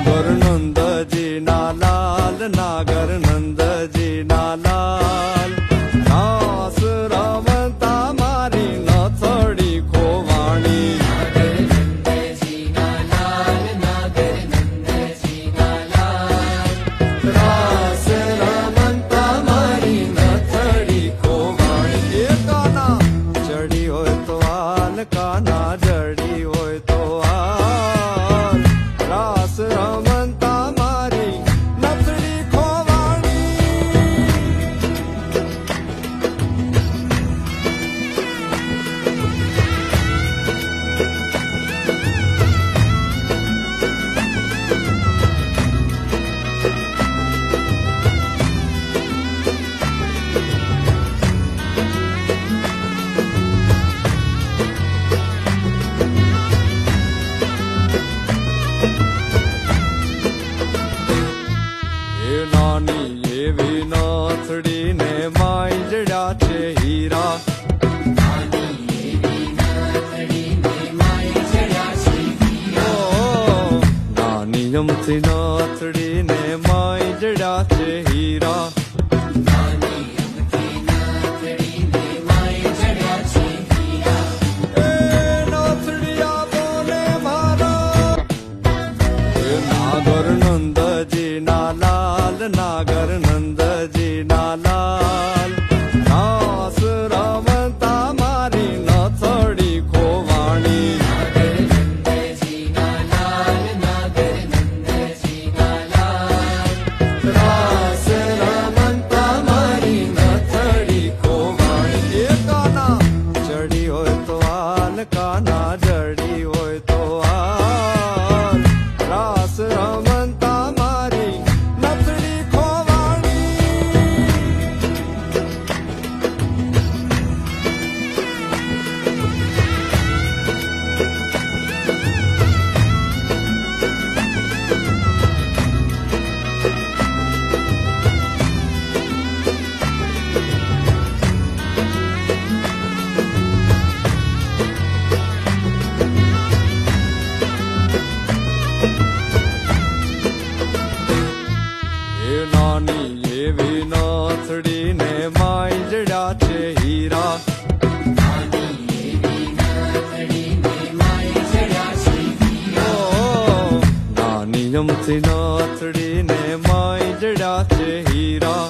નાગર નંદજી ના લાલ, નાગર નંદજી ના લાલ, રાસ રમતા મારી નથડી ખોવાણી. રાસ રમતા મારી નથડી ખોવાણી. એ કાના ચડી હોય તો હાલ, કાના જડી હોય તો હાલ, રાસ રમતા મારી નથડી ખોવાણી. એ નાની એવી નાથડી ને માંજડ્યા છે હીરા. ઓ, નાની અમથી નાથડી ને માંજડ્યા છે હીરા. એ નાથડિયા બોલે મારા. એ નાગર નંદજી ના લાલ, નાગર નંદજી ના લાલ, રાસ રમતા મારી નથડી ખોવાણી. રાસ રમતા મારી નથડી ખોવાણી. એ કાના ચડી હોય તો હાલ, કાના જડી હોય તો હાલ, રાસ રમતા મારી નથડી ખોવાણી. એ નાની એવી નાથડી ને માંજડ્યા છે હીરા. ઓ, નાની અમથી નાથડી ને માંજડ્યા છે હીરા.